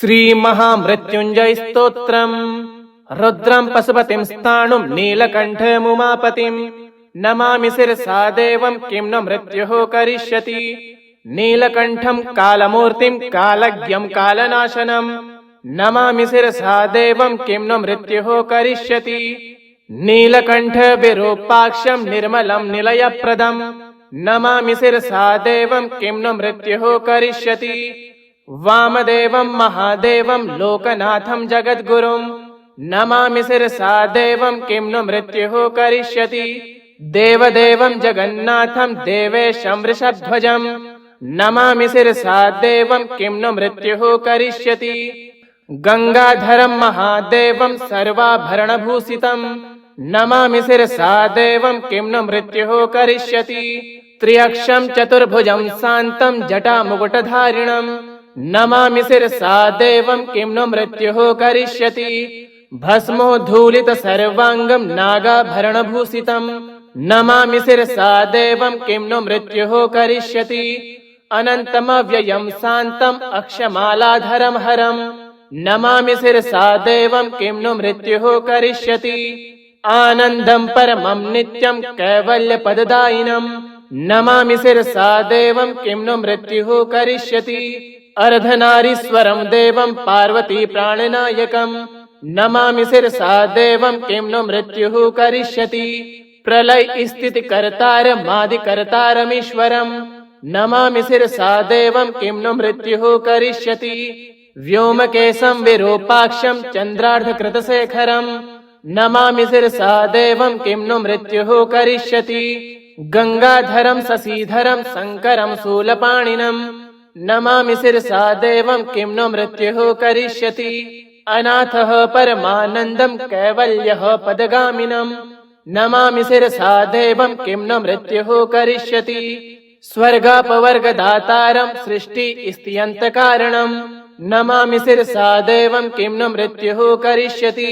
श्रीमहामृत्युञ्जय स्तोत्रम्। रुद्रं पशुपतिं स्थाणुं नीलकण्ठमुमापतिं नमामि शिरसा देवं किं न मृत्युः करिष्यति। नीलकण्ठं कालमूर्तिं कालज्ञं कालनाशनं नमामि शिरसा देवं किं न मृत्युः करिष्यति। नीलकण्ठ विरूपाक्षं निर्मलं निलयप्रदं नमामि शिरसा देवं किं न मृत्युः करिष्यति। वामदेवं महादेवं लोकनाथं जगद्गुरुं नमामि शिरसा देवं किं नु मृत्युः करिष्यति। देवदेवं जगन्नाथं देवेशं वृषध्वजं नमामि शिरसा देवं किं नु मृत्युः करिष्यति। गंगाधरं महादेवं सर्वाभरणभूषितं नमामि शिरसा देवं किं नु मृत्युः करिष्यति। त्र्यक्षं चतुर्भुजं शान्तं जटामुकुटधारिणं नमामि शिरसा देवं किं नु मृत्युः करिष्यति। भस्मोद्धूलित सर्वांगं नागाभरणभूषितं नमामि शिरसा देवं किं नु मृत्युः करिष्यति। अनन्तमव्ययं शान्तं अक्षमालाधरं हरं नमामि शिरसा देवं किं नु मृत्युः करिष्यति। आनन्दं परमं नित्यं कैवल्यपददायिनं नमामि शिरसा देवं किं नु मृत्युः करिष्यति। अर्धनारीश्वरं देवं पार्वती प्राणनायकं नमामि शिरसा देवं किं नु मृत्युः करिष्यति। प्रलय स्थिति कर्तारमादिकर्तारमीश्वरं नमामि शिरसा देवं किं नु मृत्युः करिष्यति। व्योमकेशं विरूपाक्षं चन्द्रार्धकृतशेखरं नमामि शिरसा देवं किं नु मृत्युः करिष्यति। गंगाधरं शशिधरं शंकरं शूलपाणिनं नमामि शिरसा देवं किं नु मृत्युः करिष्यति। अनाथः परमानन्दं कैवल्यः पदगामिनं नमामि शिरसा देवं किं नु मृत्युः करिष्यति। स्वर्गापवर्गदातारं सृष्टिस्थित्यन्तकारणं नमामि शिरसा देवं किं नु मृत्युः करिष्यति।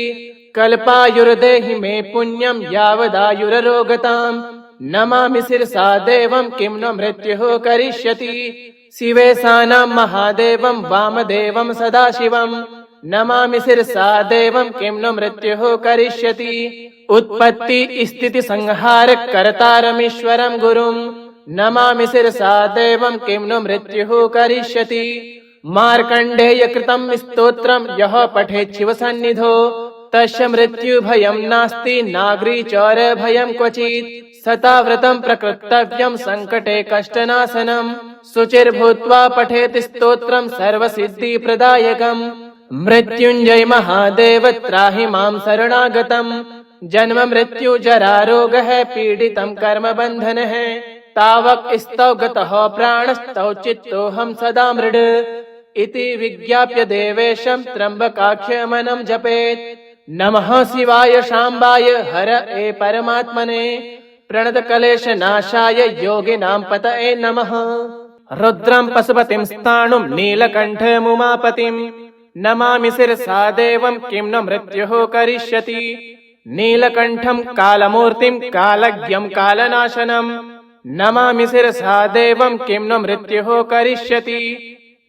कल्पायुर्देहि मे पुण्यं यावदायुररोगतां नमामि शिरसा देवं किं नु मृत्युः करिष्यति। शिवेशानां महादेवं वामदेवं सदाशिवं नमामि शिरसा देवं किं नु मृत्युः करिष्यति। उत्पत्ति स्थिति संहार कर्तारमीश्वरं गुरुं नमामि शिरसा देवं किं नु मृत्युः करिष्यति। मार्कण्डेय कृतं स्तोत्रं यः पठेत् शिवसन्निधौ तस्य मृत्युभयं नास्ति नाग्रीचौरभयं क्वचित्। सताव्रतं प्रकृतव्यं संकटे कष्टनाशनं शुचिर्भूत्वा पठेत् स्तोत्रं सर्वसिद्धिप्रदायकम्। मृत्युञ्जय महादेव त्राहि मां शरणागतं जन्म मृत्यु जरा रोगः पीडितं कर्म बन्धनः तावक स्तौ गतः प्राणस्तौ चित्तोऽहं सदा मृड इति विज्ञाप्य देवेशं त्र्यम्बकाख्यमनं जपेत्। नमः शिवाय शाम्बाय हर ए परमात्मने प्रणतकलेशनाशाय योगिनां पतये नमः। रुद्रं पशुपतिं स्थाणुं नीलकण्ठमुमापतिं नमामि शिरसा देवं किं न मृत्युः करिष्यति। नीलकण्ठं कालमूर्तिं कालज्ञं कालनाशनं नमामि शिरसा देवं किं न मृत्युः करिष्यति।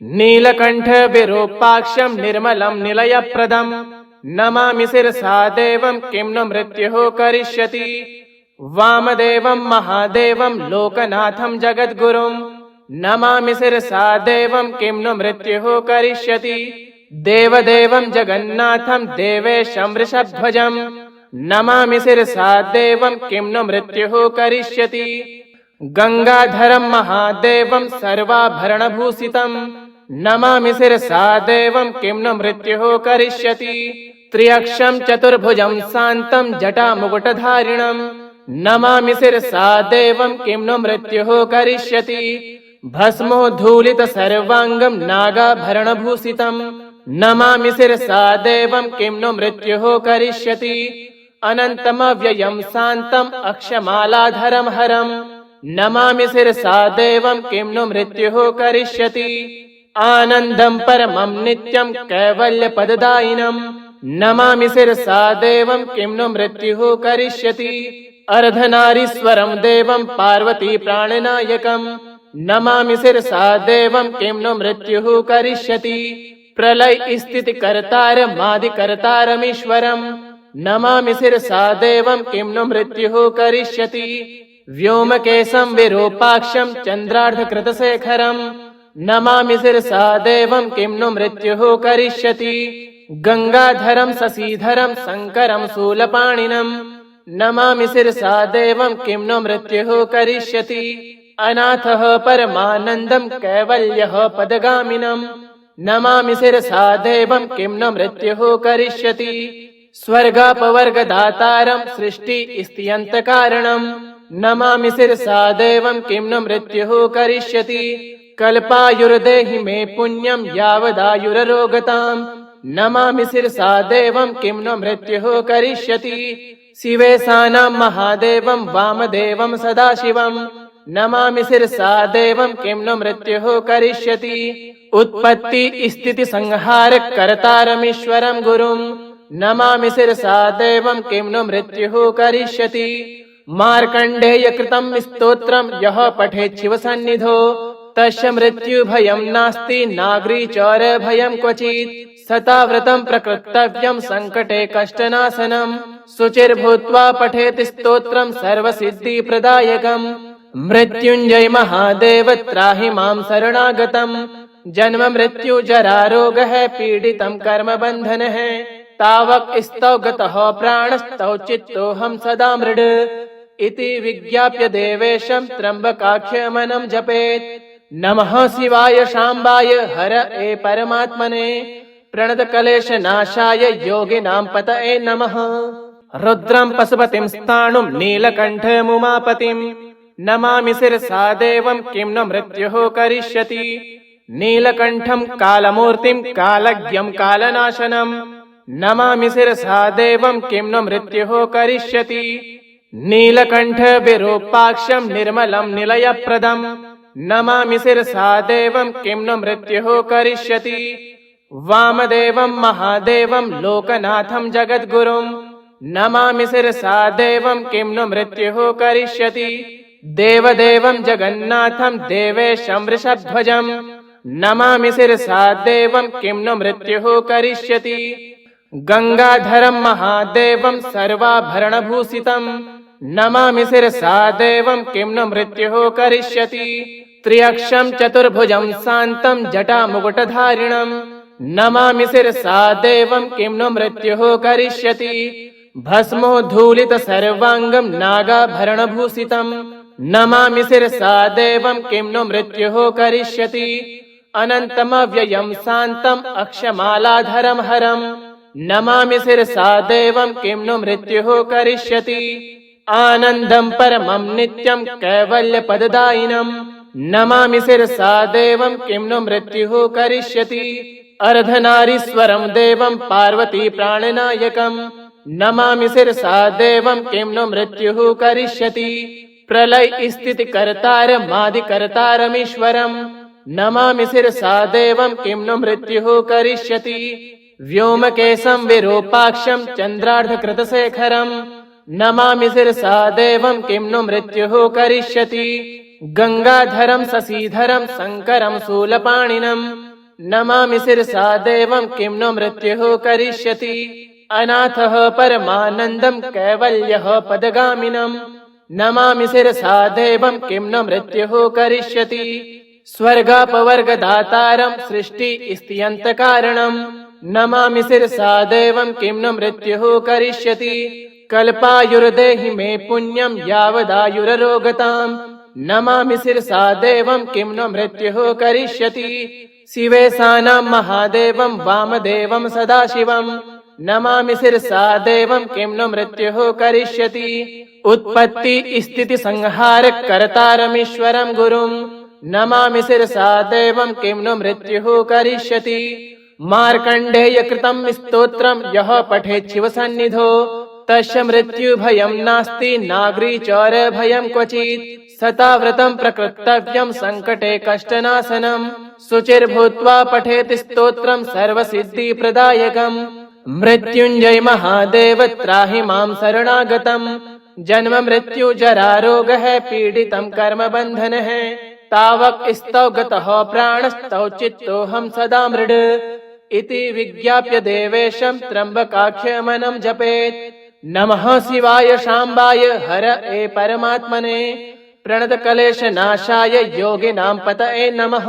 नीलकण्ठ विरूपाक्षं निर्मलं निलयप्रदं नमामि शिरसा देवं किं न मृत्युः करिष्यति। वामदेवं महादेवं लोकनाथं जगद्गुरुं नमामि शिरसा देवं किं नु मृत्युः करिष्यति। देवदेवं जगन्नाथं देवेशं वृषध्वजं नमामि शिरसा देवं किं नु मृत्युः करिष्यति। गंगाधरं महादेवं सर्वाभरणभूषितं नमामि शिरसा देवं किं नु मृत्युः करिष्यति। त्र्यक्षं चतुर्भुजं शान्तं जटामुकुटधारिणं नमामि शिरसा देवं किं नु मृत्युः करिष्यति। भस्मोद्धूलित सर्वांगं नागाभरणभूषितं नमामि शिरसा देवं किं नु मृत्युः करिष्यति। अनन्तमव्ययं शान्तं अक्षमालाधरं हरं नमामि शिरसा देवं किं नु मृत्युः करिष्यति। आनन्दं परमं नित्यं कैवल्यपददायिनं नमामि शिरसा देवं किं नु मृत्युः करिष्यति। अर्धनारीश्वरं देवं पार्वती प्राणनायकं नमामि शिरसा देवं किं नु मृत्युः करिष्यति। प्रलय स्थिति कर्तारमादि कर्तारमीश्वरम् नमामि शिरसा देवं किं नु मृत्युः करिष्यति व्योमकेशं विरूपाक्षं चन्द्रार्धकृतशेखरम् नमामि शिरसा देवं किं नु मृत्युः करिष्यति गंगाधरं शशिधरं शंकरं शूलपाणिनम् नमामि शिरसा देवं किं नु मृत्युः करिष्यति अनाथः परमानन्दं कैवल्यः पदगामिनम् नमामि शिरसा देवं किं नु मृत्युः करिष्यति स्वर्गापवर्गदातारं सृष्टि स्थित्यन्तकारणम् नमामि शिरसा देवं किं नु मृत्युः करिष्यति कल्पायुर्देहि मे पुण्यं यावदायुररोगताम् नमामि शिरसा देवं किं नु मृत्युः करिष्यति शिवेशानां महादेवं वामदेवं सदाशिवम् नमामि शिरसा देवं किं नु मृत्युः करिष्यति उत्पत्ति स्थिति संहार कर्तारमीश्वरं गुरुम् नमामि शिरसा देवं किं नु मृत्युः करिष्यति मार्कण्डेय कृतं स्तोत्रं यः पठेत् शिवसन्निधौ तस्य मृत्युभयं नास्ति नाग्रीचौरभयं क्वचित् सताव्रतं प्रकृतव्यं सङ्कटे कष्टनाशनम् शुचिर्भूत्वा पठेत् स्तोत्रं सर्वसिद्धिप्रदायकम् मृत्युञ्जय महादेव त्राहि मां शरणागतम् जन्म मृत्यु जरा रोगः पीडितं कर्म बन्धनः तावक स्तौ गतः प्राणस्तौ चित्तोऽहं सदा मृड इति विज्ञाप्य देवेशं त्र्यम्बकाख्यमनं जपेत् नमः शिवाय शाम्बाय हर ए परमात्मने प्रणतकलेशनाशाय योगिनां पतये नमः रुद्रं पशुपतिं स्थाणुं नीलकण्ठमुमापतिं नमामि शिरसा देवं किं नु मृत्युः करिष्यति नीलकण्ठं कालमूर्तिं कालज्ञं कालनाशनम् नमामि शिरसा देवं किं नु मृत्युः करिष्यति नीलकण्ठ विरूपाक्षं निर्मलं निलयप्रदम् नमामि शिरसा देवं किं नु मृत्युः करिष्यति वामदेवं महादेवं लोकनाथं जगद्गुरुं नमामि शिरसा देवं किं नु मृत्युः करिष्यति देवदेवं जगन्नाथं देवेशं वृषध्वजं नमामि शिरसा देवं किं नु मृत्युः करिष्यति गंगाधरं महादेवं सर्वाभरणभूषितं नमामि शिरसा देवं किं नु मृत्युः करिष्यति त्र्यक्षं चतुर्भुजं शान्तं जटामुकुटधारिणं नमामि शिरसा देवं किं नु मृत्युः करिष्यति भस्मोद्धूलित सर्वांगं नागाभरणभूषितं नमामि शिरसा देवं किं नु मृत्युः करिष्यति अनन्तमव्ययं शान्तं अक्षमालाधरं हरं नमामि शिरसा देवं किं नु मृत्युः करिष्यति आनन्दं परमं नित्यं कैवल्यपददायिनं नमामि शिरसा देवं किं नु मृत्युः करिष्यति अर्धनारीश्वरं देवं पार्वती प्राणनायकं नमामि शिरसा देवं किं नु मृत्युः करिष्यति प्रलय स्थिति कर्तारमादि कर्तारमीश्वरम् नमामि शिरसा देवं किं नु मृत्युः करिष्यति व्योमकेशं विरूपाक्षं चन्द्रार्धकृतशेखरम् नमामि शिरसा देवं किं नु मृत्युः करिष्यति गंगाधरं शशिधरं शंकरं शूलपाणिनम् नमामि शिरसा देवं किं नु मृत्युः करिष्यति अनाथः परमानन्दं कैवल्यः पदगामिनम् नमामि शिरसा देवं किं नु मृत्युः करिष्यति स्वर्गापवर्गदातारं सृष्टि स्थित्यन्तकारणम् नमामि शिरसा देवं किं नु मृत्युः करिष्यति कल्पायुर्देहि मे पुण्यं यावदायुररोगताम् नमामि शिरसा देवं किं नु मृत्युः करिष्यति शिवेशानां महादेवं वामदेवं सदाशिवम् नमामि शिरसा देवं किं नु मृत्युः करिष्यति उत्पत्ति स्थिति संहार कर्तारमीश्वरं गुरुम् नमामि शिरसा देवं किं नु मृत्युः करिष्यति मार्कण्डेय कृतं स्तोत्रं यः पठेत् शिवसन्निधौ तस्य मृत्युभयं नास्ति नाग्रीचौरभयं क्वचित् सताव्रतं प्रकृतव्यं सङ्कटे कष्टनाशनम् शुचिर्भूत्वा पठेत् स्तोत्रं सर्वसिद्धिप्रदायकम् मृत्युञ्जय महादेव त्राहि मां शरणागतम् जन्म मृत्यु जरा रोगः पीडितं कर्म बन्धनः तावक स्तौ गतः प्राणस्तौ चित्तोऽहं सदा मृड इति विज्ञाप्य देवेशं त्र्यम्बकाख्यमनं जपेत्। नमः शिवाय शाम्बाय हरये परमात्मने प्रणतक्लेशनाशाय योगिनां पतये नमः।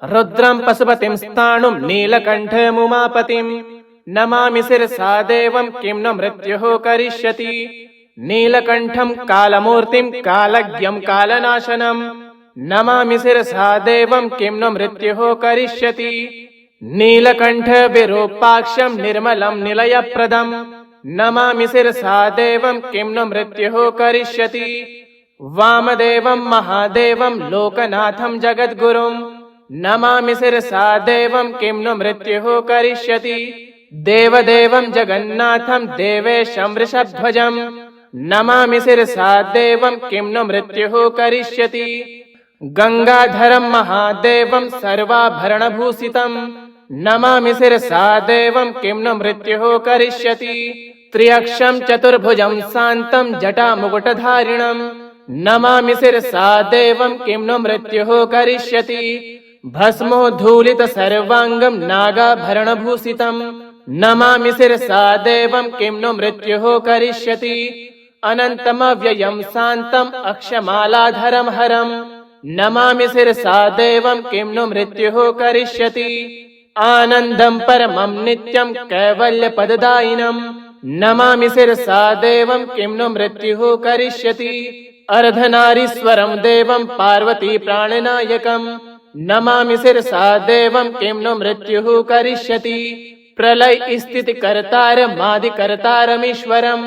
रुद्रं पशुपतिं स्थाणुं नीलकण्ठमुमापतिं नमामि शिरसा देवं किं नो मृत्युः करिष्यति। नीलकण्ठं कालमूर्तिं कालज्ञं कालनाशनं नमामि शिरसा देवं किं नो मृत्युः करिष्यति। नीलकण्ठ विरूपाक्षं निर्मलं निलयप्रदं नमामि शिरसा देवं किं नो मृत्युः करिष्यति। वामदेवं महादेवं लोकनाथं जगद्गुरुं नमामि शिरसा देवं किं नो मृत्युः करिष्यति। देवदेवं जगन्नाथं देवेशं वृषध्वजं नमामि शिरसा देवं किं नो मृत्युः करिष्यति। गंगाधरं महादेवं सर्वाभरणभूषितं नमामि शिरसा देवं किं नो मृत्युः करिष्यति। त्र्यक्षं चतुर्भुजं शान्तं जटामुकुटधारिणं नमामि शिरसा देवं किं नो मृत्युः करिष्यति। भस्मोद्धूलित सर्वांगं नागाभरणभूषितं नमामि शिरसा देवं किं नो मृत्युः करिष्यति। अनन्तमव्ययं शान्तं अक्षमालाधरं हरं नमामि शिरसा देवं किं नो मृत्युः करिष्यति। आनन्दं परमं नित्यं कैवल्यपददायिनं नमामि शिरसा देवं किं नो मृत्युः करिष्यति। अर्धनारीश्वरं देवं पार्वती प्राणनायकं नमामि शिरसा देवं किं नो मृत्युः करिष्यति। प्रलय स्थिति कर्तारमादिकर्तारमीश्वरं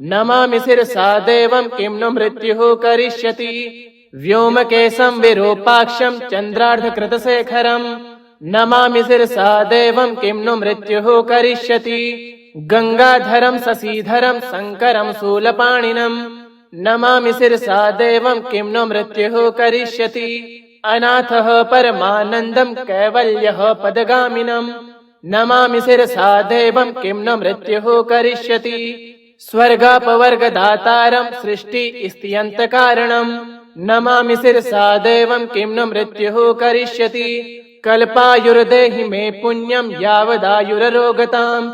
नमामि शिरसा देवं किं नो मृत्युः करिष्यति। व्योमकेशं विरूपाक्षं चन्द्रार्धकृतशेखरं नमामि शिरसा देवं किं नो मृत्युः करिष्यति। गंगाधरं शशिधरं शंकरं शूलपाणिनं नमामि शिरसा देवं किं नो मृत्युः करिष्यति। अनाथः परमानन्दं कैवल्यः पदगामिनं नमामि शिरसा देवं किं नो मृत्युः करिष्यति। स्वर्गापवर्गदातारं सृष्टिस्थित्यन्तकारणं नमामि शिरसा देवं किं नो मृत्युः करिष्यति। कल्पायुर्देहि मे पुण्यं यावदायुररोगताम्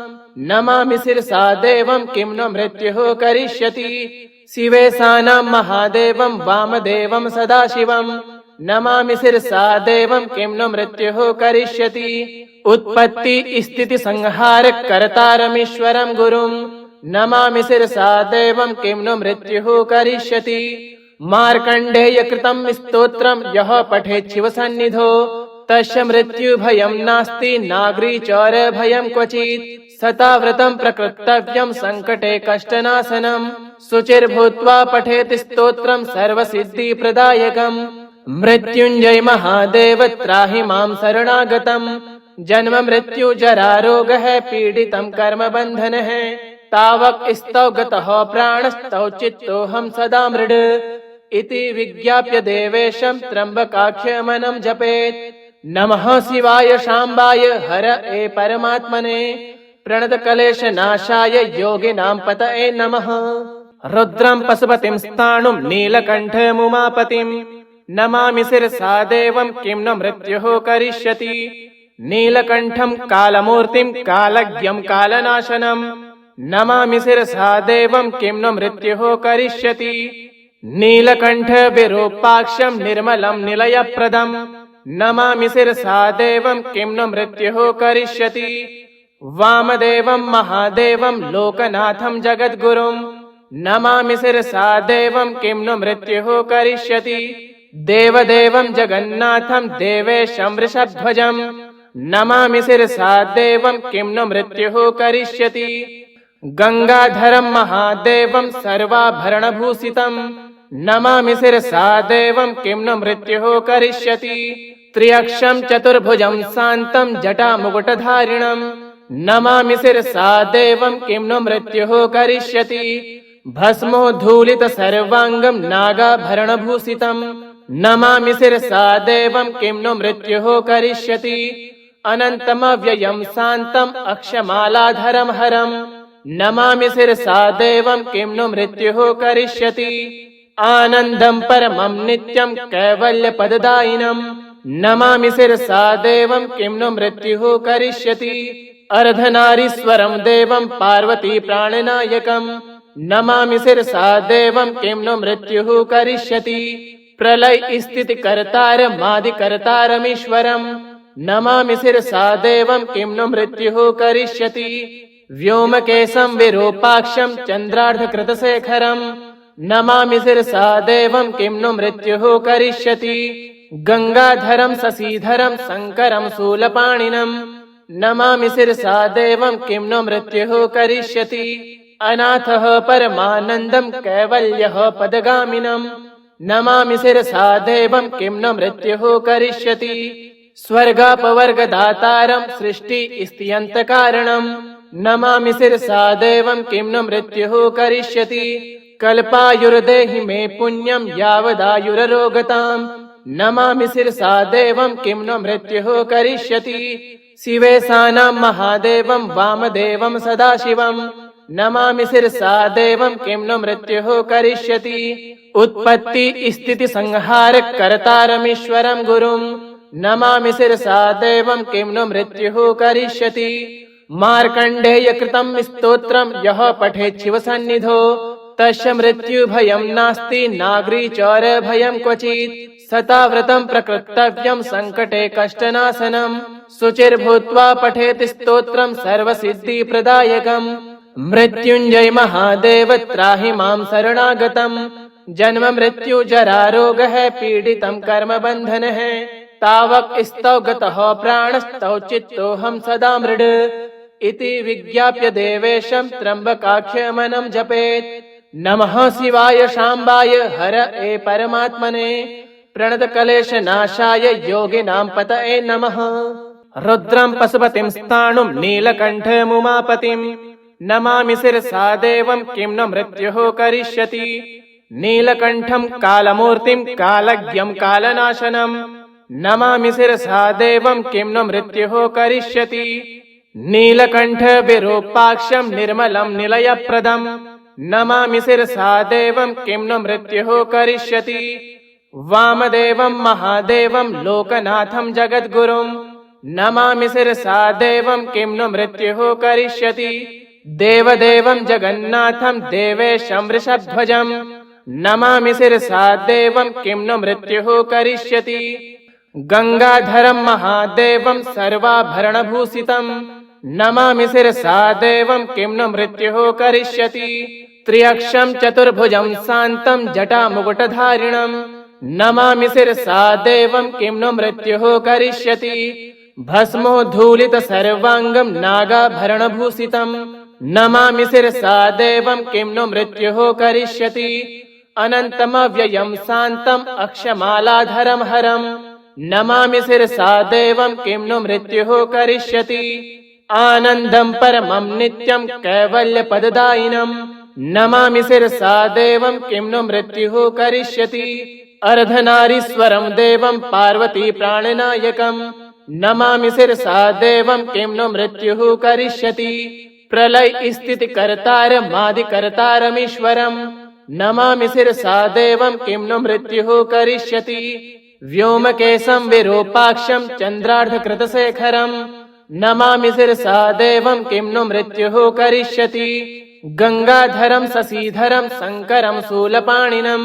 नमामि शिरसा देवं किं नो मृत्युः करिष्यति। शिवेशानां महादेवं वामदेवं सदाशिवं नमामि शिरसा देवं किं नो मृत्युः करिष्यति। उत्पत्ति स्थिति संहार कर्तारमीश्वरं गुरुं नमामि शिरसा देवं किं नो मृत्युः करिष्यति। मार्कण्डेय कृतं स्तोत्रं यः पठेत् शिवसन्निधौ तस्य मृत्युभयं नास्ति नाग्रीचौरभयं क्वचित्। सताव्रतं प्रकृतव्यं सङ्कटे कष्टनाशनं शुचिर्भूत्वा पठेत् स्तोत्रं सर्वसिद्धिप्रदायकम्। मृत्युञ्जय महादेव त्राहि मां शरणागतं जन्म मृत्यु जरा रोगः पीडितं कर्मबन्धनः तावक स्तौ गतः प्राणस्तौ चित्तोऽहं सदा मृड इति विज्ञाप्य देवेशं त्र्यम्बकाख्यमनं जपेत्। नमः शिवाय शाम्बाय हरये परमात्मने प्रणतक्लेशनाशाय योगिनां पतये नमः। रुद्रं पशुपतिं स्थाणुं नीलकण्ठमुमापतिं नमामि शिरसा देवं किं नो मृत्युः करिष्यति। नीलकण्ठं कालमूर्तिं कालज्ञं कालनाशनं नमामि शिरसा देवं किं नो मृत्युः करिष्यति। नीलकण्ठ विरूपाक्षं निर्मलं निलयप्रदं नमामि शिरसा देवं किं नो मृत्युः करिष्यति। वामदेवं महादेवं लोकनाथं जगद्गुरुं नमामि शिरसा देवं किं नो मृत्युः करिष्यति। देवदेवं जगन्नाथं देवेशं वृषध्वजं नमामि शिरसा देवं किं नो मृत्युः करिष्यति। गंगाधरं महादेवं सर्वाभरणभूषितं नमामि शिरसा देवं किं नो मृत्युः करिष्यति। त्र्यक्षं चतुर्भुजं शान्तं जटामुकुटधारिणं नमामि शिरसा देवं किं नो मृत्युः करिष्यति। भस्मोद्धूलित सर्वांगं नागाभरणभूषितं नमामि शिरसा देवं किं नो मृत्युः करिष्यति। अनन्तमव्ययं शान्तं अक्षमालाधरं हरं नमामि शिरसा देवं किं नो मृत्युः करिष्यति। आनन्दं परमं नित्यं कैवल्यपददायिनं नमामि शिरसा देवं किं नु मृत्युः करिष्यति। अर्धनारीश्वरं देवं पार्वती प्राणनायकं नमामि शिरसा देवं किं नु मृत्युः करिष्यति। प्रलय स्थिति कर्तारमादि कर्तारमीश्वरं नमामि शिरसा देवं किं नु मृत्युः करिष्यति। व्योमकेशं विरूपाक्षं चन्द्रार्धकृतशेखरं नमामि शिरसा देवं किं नु मृत्युः करिष्यति। गंगाधरं शशिधरं शंकरं शूलपाणिनं नमामि शिरसा देवं किं नु मृत्युः करिष्यति। अनाथः परमानन्दं कैवल्यः पदगामिनं नमामि शिरसा देवं किं नु मृत्युः करिष्यति। स्वर्गापवर्गदातारं सृष्टि स्थित्यन्तकारणं नमामि शिरसा देवं किं नु मृत्युः करिष्यति। कल्पायुर्देहि मे पुण्यं यावदायुररोगताम् नमामि शिरसा देवं किं नु मृत्युः करिष्यति। शिवेशानां महादेवं वामदेवं सदाशिवं नमामि शिरसा देवं किं नु मृत्युः करिष्यति। उत्पत्ति स्थिति संहार कर्तारमीश्वरं गुरुं नमामि शिरसा देवं किं नु मृत्युः करिष्यति। मार्कण्डेय कृतं स्तोत्रं यः पठेत् शिवसन्निधौ तस्य मृत्युभयं नास्ति नाग्रीचौरभयं क्वचित्। सताव्रतं प्रकृतव्यं सङ्कटे कष्टनाशनं शुचिर्भूत्वा पठेत् स्तोत्रं सर्वसिद्धिप्रदायकम्। मृत्युञ्जय महादेव त्राहि मां शरणागतं जन्म मृत्यु जरा रोगः पीडितं कर्मबन्धनः तावक स्तौ गतः प्राणस्तौ चित्तोऽहं सदा मृड इति विज्ञाप्य देवेशं त्र्यम्बकाख्यमनं जपेत्। नमः शिवाय शाम्बाय हर ए परमात्मने प्रणतकलेशनाशाय योगिनां पतये नमः। रुद्रं पशुपतिं स्थाणुं नीलकण्ठमुमापतिं नमामि शिरसा देवं किं नु मृत्युः करिष्यति। नीलकण्ठं कालमूर्तिं कालज्ञं कालनाशनं नमामि शिरसा देवं किं नु मृत्युः करिष्यति। नीलकण्ठ विरूपाक्षं निर्मलं निलयप्रदं नमामि शिरसा देवं किं नु मृत्युः करिष्यति। वामदेवं महादेवं लोकनाथं जगद्गुरुं नमामि शिरसा देवं किं नु मृत्युः करिष्यति। देवदेवं जगन्नाथं देवेशं वृषध्वजं नमामि शिरसा देवं किं नु मृत्युः करिष्यति। गंगाधरं महादेवं सर्वाभरणभूषितं नमामि शिरसा देवं किं नु मृत्युः करिष्यति। त्र्यक्षं चतुर्भुजं शान्तं जटामुकुटधारिणं नमामि शिरसा देवं किं नु मृत्युः करिष्यति। भस्मोद्धूलित सर्वांगं नागाभरणभूषितं नमामि शिरसा देवं किं नु मृत्युः करिष्यति। अनन्तमव्ययं शान्तम् अक्षमालाधरं हरं नमामि शिरसा देवं किं नु मृत्युः करिष्यति। आनन्दं परमं नित्यं कैवल्यपददायिनं नमामि शिरसा देवं किं नु मृत्युः करिष्यति। अर्धनारीश्वरं देवं पार्वती प्राणनायकं नमामि शिरसा देवं किं नु मृत्युः करिष्यति। प्रलय स्थिति कर्तारमादि कर्तारमीश्वरं नमामि शिरसा देवं किं नु मृत्युः करिष्यति। व्योमकेशं विरूपाक्षं चन्द्रार्धकृतशेखरं नमामि शिरसा देवं किं नु मृत्युः करिष्यति। गंगाधरं शशिधरं शंकरं शूलपाणिनं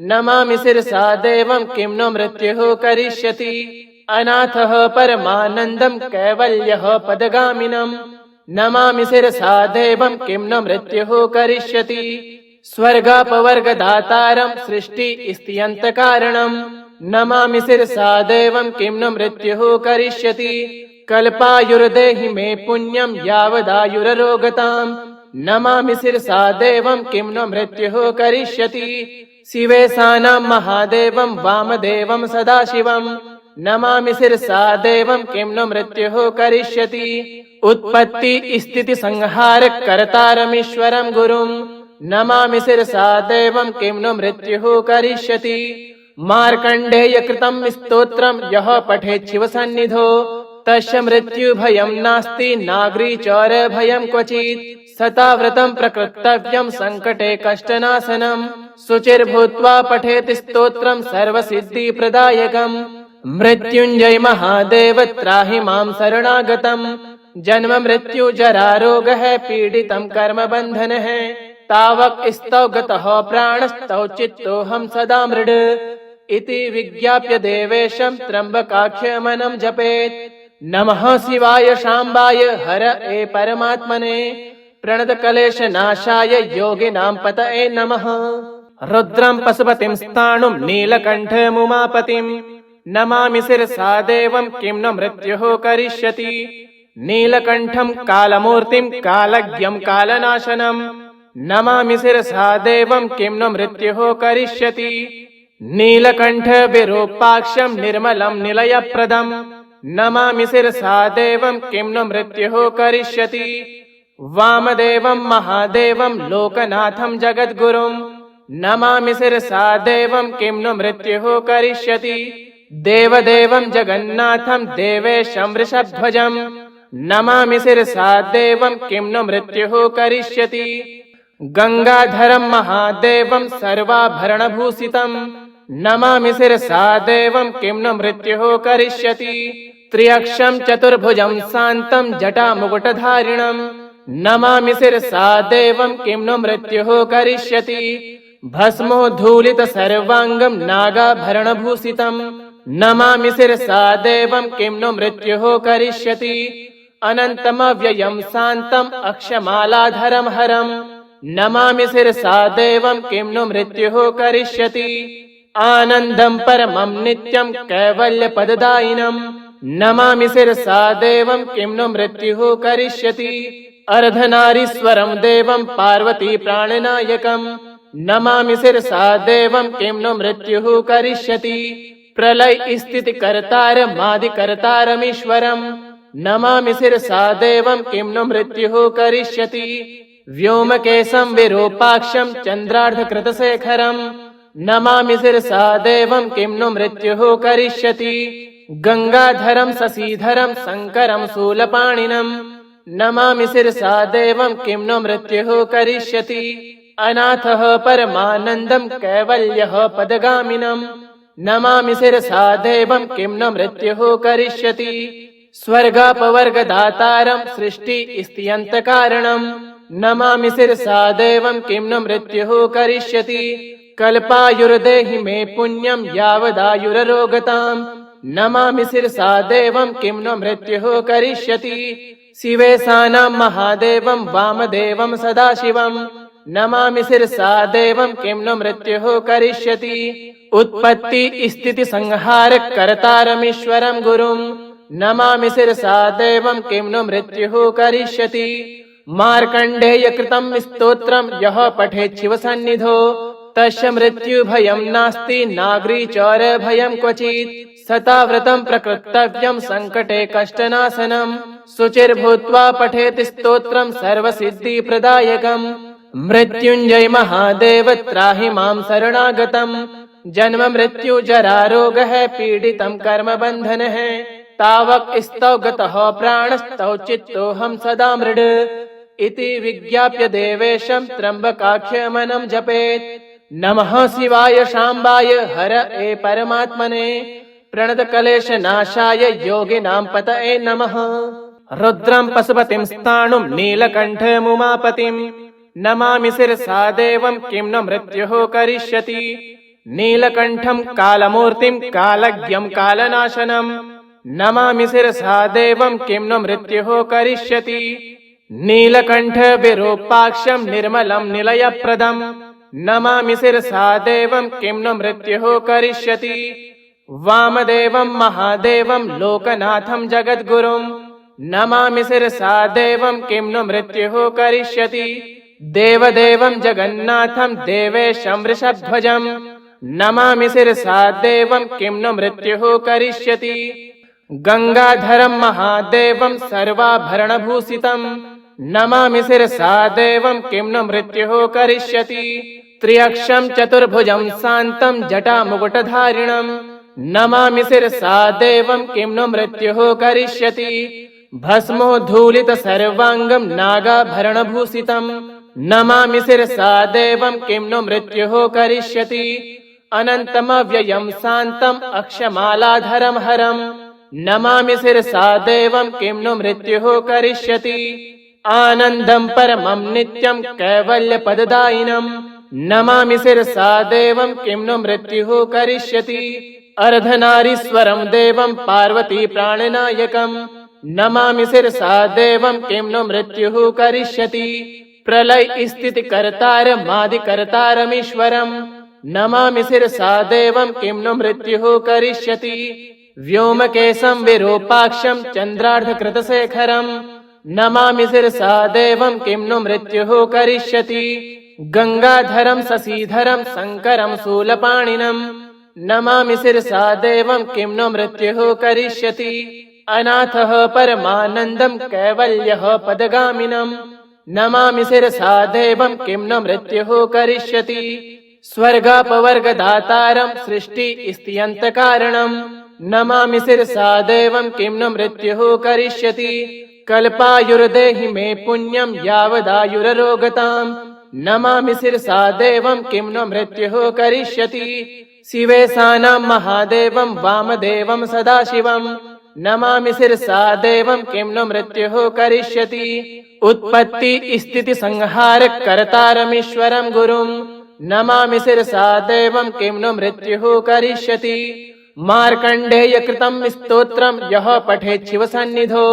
नमामि शिरसा देवं किं नु मृत्युः करिष्यति। अनाथः परमानन्दं कैवल्यः पदगामिनं नमामि शिरसा देवं किं नु मृत्युः करिष्यति। स्वर्गापवर्गदातारं सृष्टि स्थित्यन्तकारणं नमामि शिरसा देवं किं नु मृत्युः करिष्यति। कल्पायुर्देहि मे पुण्यं यावदायुररोगताम् नमामि शिरसा देवं किं नु मृत्युः करिष्यति। शिवेशानां महादेवं वामदेवं सदाशिवं नमामि शिरसा देवं किं नु मृत्युः करिष्यति। उत्पत्ति स्थिति संहार कर्तारमीश्वरं गुरुं नमामि शिरसा देवं किं नु मृत्युः करिष्यति। मार्कण्डेय कृतं स्तोत्रं यः पठेत् शिवसन्निधौ तस्य मृत्युभयं नास्ति नाग्रीचौरभयं क्वचित्। सताव्रतं प्रकृतव्यं सङ्कटे कष्टनाशनं शुचिर्भूत्वा पठेत् स्तोत्रं सर्वसिद्धिप्रदायकम्। मृत्युंजय महादेव त्राहि मां शरणागतम्। जन्म मृत्यु जरा रोग है पीड़ितम् कर्म बंधन है। तावक स्तौ गतः प्राणस्तौ चित्तोऽहं सदा मृड। इति विज्ञाप्य देवेशं त्र्यंबकाख्यमनं जपेत्। नमः शिवाय शाम्बाय हर ए परमात्मने। प्रणत क्लेश नाशाय योगिनां पतये नमः। रुद्रं पशुपतिं स्थाणुं नीलकण्ठमुमापतिम्। नमामि शिरसा देवं किं नो मृत्युः करिष्यति। नीलकण्ठं कालमूर्तिं कालज्ञं कालनाशनम्। नमामि शिरसा देवं किं नो मृत्युः करिष्यति। नीलकण्ठ विरूपाक्षं निर्मलं निलयप्रदम्। नमामि शिरसा देवं किं नो मृत्युः करिष्यति। वामदेवं महादेवं लोकनाथं जगद्गुरुं। नमामि शिरसा देवं किं नो मृत्युः करिष्यति। देवदेवं जगन्नाथं देवेशं वृषध्वजं। नमामि शिरसा देवं किं नो मृत्युः करिष्यति। गंगाधरं महादेवं सर्वाभरणभूषितं। नमामि शिरसा देवं किं नो मृत्युः करिष्यति। त्र्यक्षं चतुर्भुजं शान्तं जटामुकुटधारिणं। नमामि शिरसा देवं किं नो मृत्युः करिष्यति। भस्मोद्धूलित सर्वांगं नागाभरणभूषितं। नमामि शिरसा देवं किं नो मृत्युः करिष्यति। अनन्तमव्ययं शान्तं अक्षमालाधरं हरं। नमामि शिरसा देवं किं नो मृत्युः करिष्यति। आनन्दं परमं नित्यं कैवल्यपददायिनं। नमामि शिरसा देवं किं नो मृत्युः करिष्यति। अर्धनारीश्वरं देवं पार्वती प्राणनायकं। नमामि शिरसा देवं किं नो मृत्युः करिष्यति। प्रलय स्थिति कर्तारमादिकर्तारमीश्वरं। नमामि शिरसा देवं किं नो मृत्युः करिष्यति। व्योमकेशं विरूपाक्षं चन्द्रार्धकृतशेखरं। नमामि शिरसा देवं किं नो मृत्युः करिष्यति। गंगाधरं शशिधरं शंकरं शूलपाणिनं। नमामि शिरसा देवं किं नो मृत्युः करिष्यति। अनाथः परमानन्दं कैवल्यः पदगामिनं। नमामि शिरसा देवं किं नो मृत्युः करिष्यति। स्वर्गापवर्गदातारं सृष्टि स्थित्यन्तकारणं। नमामि शिरसा देवं किं नो मृत्युः करिष्यति। कल्पायुर्देहि मे पुण्यं यावदायुररोगताम्। नमामि शिरसा देवं किं नो मृत्युः करिष्यति। शिवेशानां महादेवं वामदेवं सदाशिवं। नमामि शिरसा देवं किं नो मृत्युः करिष्यति। उत्पत्ति स्थिति संहार कर्तारमीश्वरं गुरुं। नमामि शिरसा देवं किं नो मृत्युः करिष्यति। मार्कण्डेय कृतं स्तोत्रं यः पठेत् शिवसन्निधौ तस्य मृत्युभयं नास्ति नाग्रीचौर भयं क्वचित्। सताव्रतं प्रकृतव्यं संकटे कष्टनाशनं। शुचिर्भूत्वा पठेत् स्तोत्रं सर्वसिद्धिप्रदायकम्। मृत्युंजय महादेव त्राहि मां शरणागतम्। जन्म मृत्यु जरा रोग है पीड़ितं कर्म बंधन है। तावक स्तौ गतः प्राणस्तौ चित्तोऽहं सदा मृड। इति विज्ञाप्य देवेशं त्र्यंबकाख्यमनं जपेत्। नमः शिवाय शाम्बाय हर ए परमात्मने। प्रणत क्लेश नाशाय योगिनां पतये नमः। रुद्रं पशुपतिं स्थाणुं नीलकण्ठमुमापतिम्। नमामि शिरसा देवं किं नो मृत्युः करिष्यति। नीलकण्ठं कालमूर्तिं कालज्ञं कालनाशनं। नमामि शिरसा देवं किं नो मृत्युः करिष्यति। नीलकण्ठ विरूपाक्षं निर्मलं निलयप्रदम्। नमामि शिरसा देवं किं नो मृत्युः करिष्यति। वामदेवं महादेवं लोकनाथं जगद्गुरुं। नमामि शिरसा देवं किं नो मृत्युः करिष्यति। देवदेवं जगन्नाथं देवेशं वृषध्वजं। नमामि शिरसा देवं किं नो मृत्युः करिष्यति। गंगाधरं महादेवं सर्वाभरणभूषितं। नमामि शिरसा देवं किं नो मृत्युः करिष्यति। त्र्यक्षं चतुर्भुजं शान्तं जटामुकुटधारिणं। नमामि शिरसा देवं किं नो मृत्युः करिष्यति। भस्मोद्धूलित सर्वांगं नागाभरणभूषितं। नमामि शिरसा देवं किं नो मृत्युः करिष्यति। अनन्तमव्ययं शान्तम् अक्षमालाधरं हरम् नमामि शिरसा देवं किं नु मृत्युः करिष्यति आनन्दं परमं नित्यं कैवल्यपददायिनम् नमामि शिरसा देवं किं नु मृत्युः करिष्यति अर्धनारीश्वरं देवं पार्वती प्राणनायकम् नमामि शिरसा देवं किं नु मृत्युः करिष्यति प्रलय स्थिति कर्तारमादिकर्तारमीश्वरम् नमामि शिरसा देवं किं नु मृत्युः करिष्यति व्योमकेशं विरूपाक्षं चन्द्रार्धकृतशेखरम् नमामि शिरसा देवं किं नु मृत्युः करिष्यति गंगाधरं शशिधरं शंकरं शूलपाणिनम् नमामि शिरसा देवं किं नु मृत्युः करिष्यति अनाथः परमानन्दं कैवल्यः पदगामिनम् नमामि शिरसा देवं किं नु मृत्युः करिष्यति स्वर्गापवर्गदातारं सृष्टि स्थित्यन्तकारणम् नमामि शिरसा देवं किं नु मृत्युः करिष्यति कल्पायुर्देहि मे पुण्यं यावदायुररोगताम् नमामि शिरसा देवं किं नु मृत्युः करिष्यति शिवेशानां महादेवं वामदेवं सदाशिवम् नमामि शिरसा देवं किं नु मृत्युः करिष्यति उत्पत्ति स्थिति संहार कर्तारमीश्वरं गुरुम् नमामि शिरसा देवं किं नु मृत्युः करिष्यति मार्कण्डेय कृतं स्तोत्रं यः पठेत् शिवसन्निधौ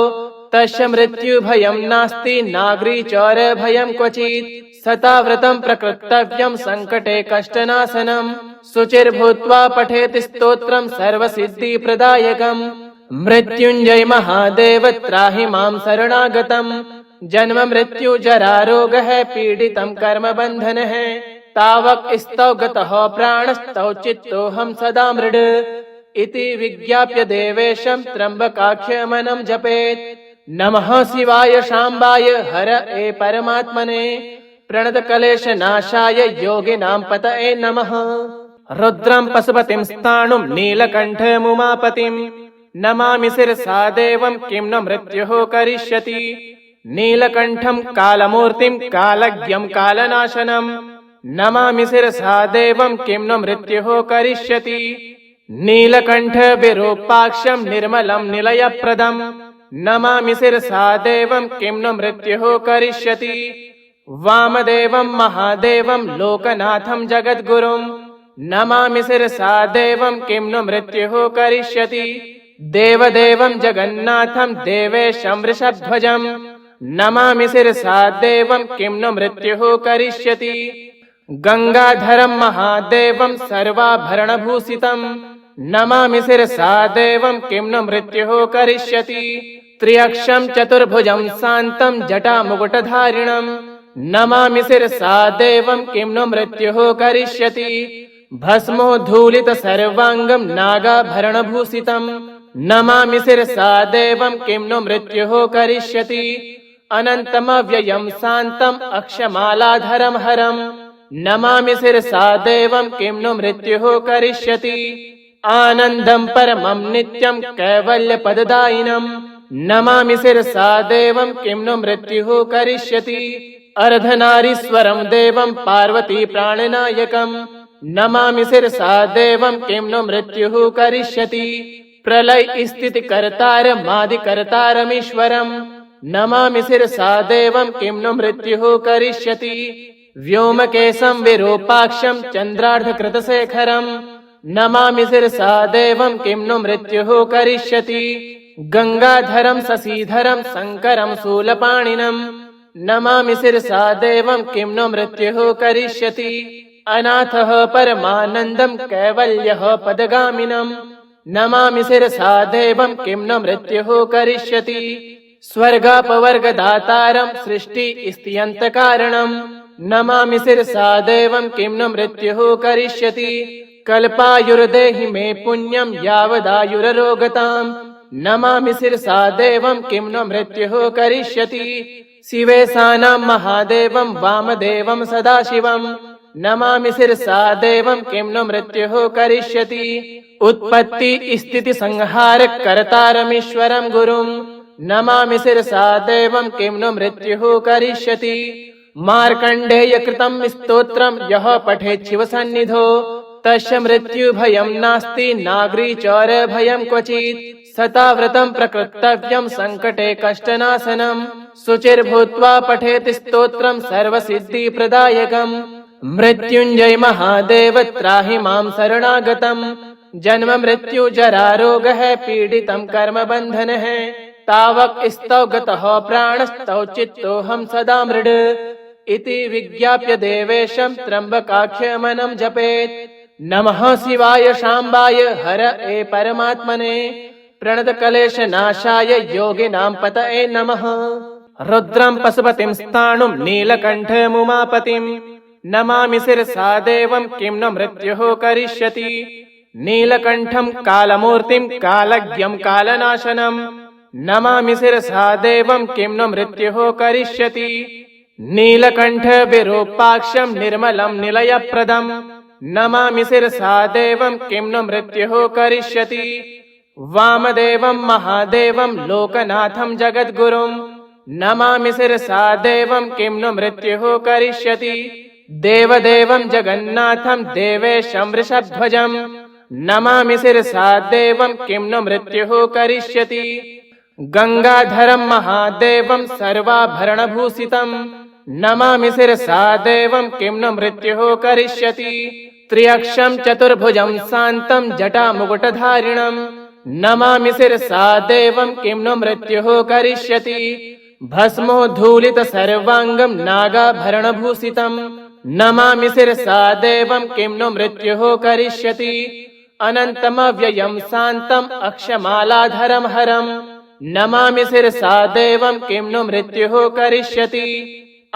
तस्य मृत्युभयं नास्ति नाग्रीचौरभयं क्वचित् सताव्रतं प्रकृतव्यं संकटे कष्टनाशनम् शुचिर्भूत्वा पठेत् स्तोत्रं सर्वसिद्धिप्रदायकम् मृत्युञ्जय महादेव त्राहि मां शरणागतम् जन्म मृत्यु जरा रोगः पीडितं कर्म बन्धनः तावक स्तौ गतः प्राणस्तौ चित्तोऽहं सदा मृड इति विज्ञाप्य देवेशं त्र्यम्बकाख्यमनं जपेत् नमः शिवाय शाम्बाय हर ए परमात्मने प्रणतकलेशनाशाय योगिनां पतये नमः रुद्रं पशुपतिं स्थाणुं नीलकण्ठमुमापतिं नमामि शिरसा देवं किं नु मृत्युः करिष्यति नीलकण्ठं कालमूर्तिं कालज्ञं कालनाशनम् नमामि शिरसा देवं किं नु मृत्युः करिष्यति नीलकण्ठ विरूपाक्षं निर्मलं निलयप्रदम् नमामि शिरसा देवं किं नु मृत्युः करिष्यति वामदेवं महादेवं लोकनाथं जगद्गुरुम् नमामि शिरसा देवं किं नु मृत्युः करिष्यति देवदेवं जगन्नाथं देवेशं वृषध्वजम् नमामि शिरसा देवं किं नु मृत्युः करिष्यति गंगाधरं महादेवं सर्वाभरणभूषितम् नमामि शिरसा देवं किं नु मृत्युः करिष्यति त्र्यक्षं चतुर्भुजं शान्तं जटामुकुटधारिणम् नमामि शिरसा देवं किं नु मृत्युः करिष्यति भस्मोद्धूलित सर्वांगं नागाभरणभूषितम् नमामि शिरसा देवं किं नु मृत्युः करिष्यति अनन्तमव्ययं शान्तम् अक्षमालाधरं हरम् नमामि शिरसा देवं किं नु मृत्युः करिष्यति आनन्दं परमं नित्यं कैवल्यपददायिनम् नमामि शिरसा देवं किं नु मृत्युः करिष्यति अर्धनारीश्वरं देवं पार्वती प्राणनायकम् नमामि शिरसा देवं किं नु मृत्युः करिष्यति प्रलय स्थिति कर्तारमादिकर्तारमीश्वरम् नमामि शिरसा देवं किं नु मृत्युः करिष्यति व्योमकेशं विरूपाक्षं चन्द्रार्धकृतशेखरम् नमामि शिरसा देवं किं नु मृत्युः करिष्यति गंगाधरं शशिधरं शंकरं शूलपाणिनम् नमामि शिरसा देवं किं नु मृत्युः करिष्यति अनाथः परमानन्दं कैवल्यः पदगामिनम् नमामि शिरसा देवं किं नु मृत्युः करिष्यति स्वर्गापवर्गदातारं सृष्टि स्थित्यन्तकारणम् नमामि शिरसा देवं किं नु मृत्युः करिष्यति कल्पायुर्देहि मे पुण्यं यावदायुररोगताम् नमामि शिरसा देवं किं नु मृत्युः करिष्यति शिवेशानां महादेवं वामदेवं सदाशिवम् नमामि शिरसा देवं किं नु मृत्युः करिष्यति उत्पत्ति स्थिति संहार कर्तारमीश्वरं गुरुम् नमामि शिरसा देवं किं नु मृत्युः करिष्यति मार्कण्डेय कृतं स्तोत्रं यः पठेत् शिवसन्निधौ तस्य मृत्युभयं नास्ति नाग्रीचौरभयं क्वचित् सता व्रतं प्रकृतव्यं संकटे कष्टनाशनं शुचिर्भूत्वा पठेत् स्तोत्रं सर्वसिद्धिप्रदायकम् मृत्युञ्जय महादेव त्राहि मां शरणागतम् जन्म मृत्यु जरा रोगः पीडितं कर्म बन्धनः तावक स्तौ गतः प्राणस्तौ चित्तोऽहं सदा मृड इति विज्ञाप्य देवेशं त्र्यम्बकाख्यमनं जपेत् नमः शिवाय शाम्बाय हर ए परमात्मने प्रणतकलेशनाशाय योगिनां पतये नमः रुद्रं पशुपतिं स्थाणुं नीलकण्ठमुमापतिं नमामि शिरसा देवं किं न मृत्युः करिष्यति नीलकण्ठं कालमूर्तिं कालज्ञं कालनाशनं नमामि शिरसा देवं किं न मृत्युः करिष्यति नीलकण्ठ विरूपाक्षं निर्मलं निलयप्रदं नमामि शिरसा देवं किं न मृत्युः करिष्यति वामदेवं महादेवं लोकनाथं जगद्गुरुं नमामि शिरसा देवं किं न मृत्युः करिष्यति देवदेवं जगन्नाथं देवेशं वृषध्वजं नमामि शिरसा देवं किं न मृत्युः करिष्यति गंगाधरं महादेवं सर्वाभरणभूषितं नमामि शिरसा देवं किं न मृत्युः करिष्यति त्र्यक्षं चतुर्भुजं शान्तं जटामुकुटधारिणं नमामि शिरसा देवं किं न मृत्युः करिष्यति भस्मोद्धूलित सर्वांगं नागाभरणभूषितं नमामि शिरसा देवं किं न मृत्युः करिष्यति अनन्तमव्ययं शान्तं अक्षमालाधरं हरं नमामि शिरसा देवं किं न मृत्युः करिष्यति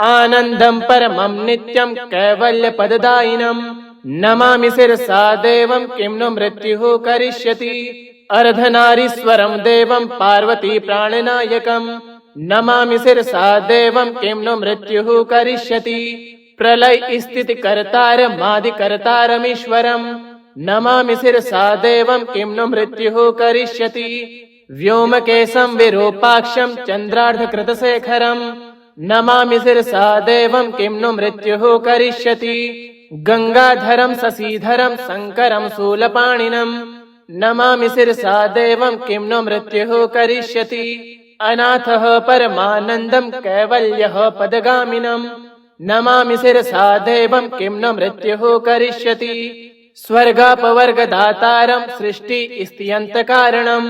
आनन्दं परमं नित्यं कैवल्यपददायिनं नमामि शिरसा देवं किं न मृत्युः करिष्यति अर्धनारीश्वरं देवं पार्वती प्राणनायकं नमामि शिरसा देवं किं न मृत्युः करिष्यति प्रलय स्थिति कर्तारमादि कर्तारमीश्वरं नमामि शिरसा देवं किं न मृत्युः करिष्यति व्योमकेशं विरूपाक्षं चन्द्रार्धकृतशेखरं नमामि शिरसा देवं किं न मृत्युः करिष्यति गंगाधरं शशिधरं शंकरं शूलपाणिनं नमामि शिरसा देवं किं न मृत्युः करिष्यति अनाथः परमानन्दं कैवल्यः पदगामिनं नमामि शिरसा देवं किं न मृत्युः करिष्यति स्वर्गापवर्गदातारं सृष्टिस्थित्यन्तकारणं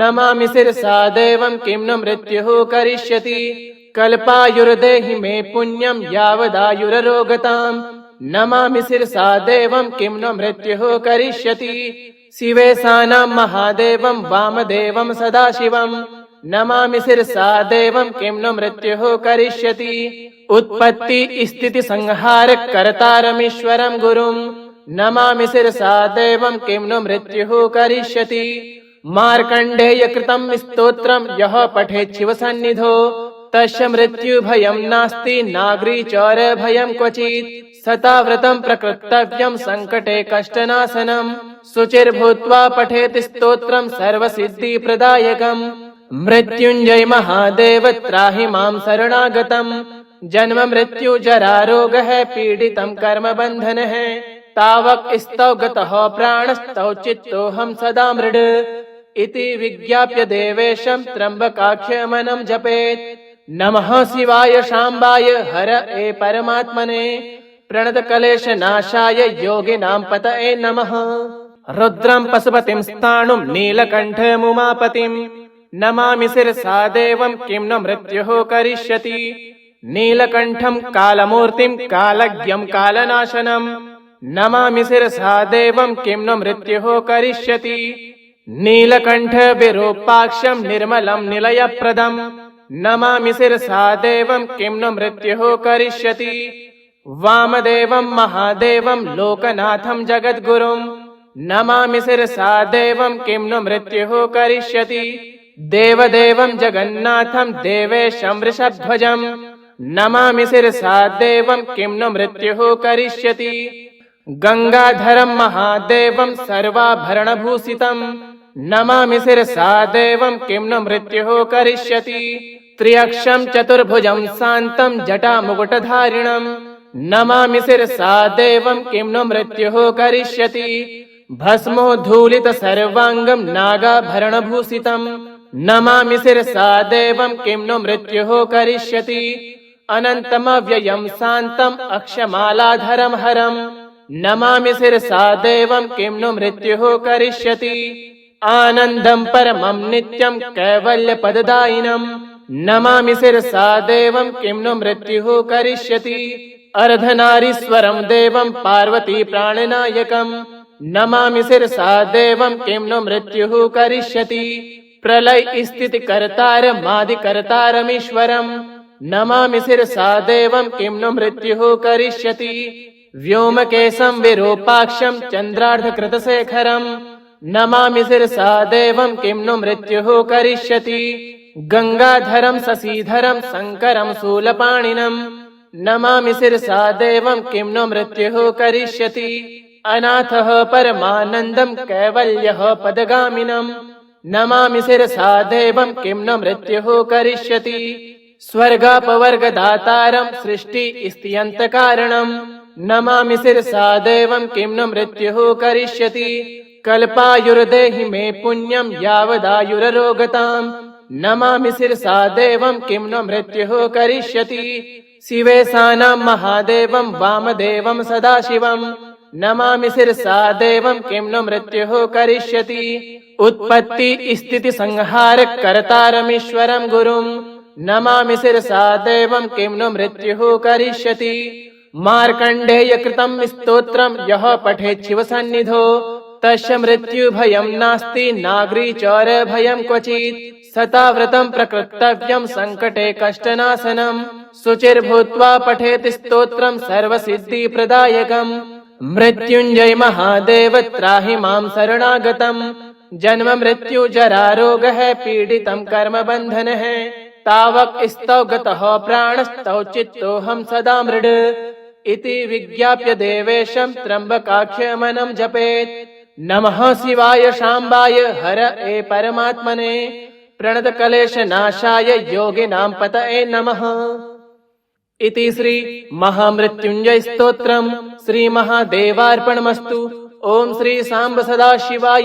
नमामि शिरसा देवं किं न मृत्युः करिष्यति कल्पायुर्देहि मे पुण्यं यावदायुररोगताम् नमामि शिरसा देवं किं न मृत्युः करिष्यति शिवेशानां महादेवं वामदेवं सदाशिवं नमामि शिरसा देवं किं न मृत्युः करिष्यति उत्पत्ति स्थिति संहार कर्तारमीश्वरं गुरुं नमामि शिरसा देवं किं न मृत्युः करिष्यति मार्कण्डेय कृतं स्तोत्रं यः पठेत् शिवसन्निधौ तस्य मृत्युभयं नास्ति नाग्रीचौरभयं क्वचित् सता व्रतं प्रकृतव्यं संकटे कष्टनाशनं शुचिर्भूत्वा पठेत् स्तोत्रं सर्वसिद्धिप्रदायकम् मृत्युञ्जय महादेव त्राहि मां शरणागतम् जन्म मृत्यु जरा रोगः पीडितं कर्म बन्धनः तावक स्तौ गतः प्राणस्तौ चित्तोऽहं सदा मृड इति विज्ञाप्य देवेशं त्र्यम्बकाख्यमनं जपेत् नमः शिवाय शाम्बाय हर ए परमात्मने प्रणतकलेशनाशाय योगिनां पतये नमः रुद्रं पशुपतिं स्थाणुं नीलकण्ठमुमापतिं नमामि शिरसा देवं किं न मृत्युः करिष्यति नीलकण्ठं कालमूर्तिं कालज्ञं कालनाशनं नमामि शिरसा देवं किं न मृत्युः करिष्यति नीलकण्ठ विरूपाक्षं निर्मलं निलयप्रदं नमामि शिरसा देवं किं न मृत्युः करिष्यति वामदेवं महादेवं लोकनाथं जगद्गुरुं नमामि शिरसा देवं किं न मृत्युः करिष्यति देवदेवं जगन्नाथं देवेशं वृषध्वजं नमामि शिरसा देवं किं न मृत्युः करिष्यति गंगाधरं महादेवं सर्वाभरणभूषितं नमामि शिरसा देवं किं न मृत्युः करिष्यति त्र्यक्षं चतुर्भुजं शान्तं जटामुकुटधारिणं नमामि शिरसा देवं किं नो मृत्युः करिष्यति भस्मोद्धूलित सर्वाङ्गं नागाभरणभूषितम् नमामि शिरसा देवं किं नो मृत्युः करिष्यति अनन्तमव्ययं शान्तम् अक्षमालाधरं हरम् नमामि शिरसा देवं किं नो मृत्युः करिष्यति आनन्दं परमं नित्यं कैवल्यपददायिनम् नमामि शिरसा देवं किं नो मृत्युः करिष्यति अर्धनारीश्वरं देवं पार्वती प्राणनायकम् नमामि शिरसा देवं किं नो मृत्युः करिष्यति प्रलय स्थिति कर्तारमादिकर्तारमीश्वरम् नमामि शिरसा देवं किं नो मृत्युः करिष्यति व्योमकेशं विरूपाक्षं चन्द्रार्धकृतशेखरम् नमामि शिरसा देवं किं नो मृत्युः करिष्यति गंगाधरं शशिधरं शंकरं शूलपाणिनम् नमामि शिरसा देवं किं नो मृत्युः करिष्यति अनाथः परमानन्दं कैवल्यः पदगामिनम् नमामि शिरसा देवं किं नो मृत्युः करिष्यति स्वर्गापवर्गदातारं सृष्टिस्थित्यन्तकारणम् नमामि शिरसा देवं किं नो मृत्युः करिष्यति कल्पायुर्देहि मे पुण्यं यावदायुररोगताम् नमामि शिरसा देवं किं नो मृत्युः करिष्यति शिवेशानां महादेवं वामदेवं सदाशिवम् नमामि शिरसा देवं किं नो मृत्युः करिष्यति उत्पत्ति स्थिति संहार कर्तारमीश्वरं गुरुम् नमामि शिरसा देवं किं नो मृत्युः करिष्यति मार्कण्डेय कृतं स्तोत्रं यः पठेत् शिवसन्निधौ तस्य मृत्युभयं नास्ति नाग्रीचौरभयं क्वचित् सताव्रतं प्रकृतव्यं संकटे कष्टनाशनम् शुचिर्भूत्वा पठेत् स्तोत्रं सर्वसिद्धिप्रदायकम् मृत्युञ्जय महादेव त्राहि मां शरणागतम् जन्म मृत्यु जरा रोगः पीडितं कर्म बन्धनः तावक स्तौ गतः प्राणस्तौ चित्तोऽहं सदा मृड इति विज्ञाप्य देवेशं त्र्यम्बकाख्यमनं जपेत् नमः शिवाय शाम्बाय हर ए परमात्मने प्रणतकलेशनाशाय योगिनां पतये नमः इति श्री महामृत्युञ्जय स्तोत्रम् श्री महादेवार्पणमस्तु। ओम श्री सांब सदाशिवाय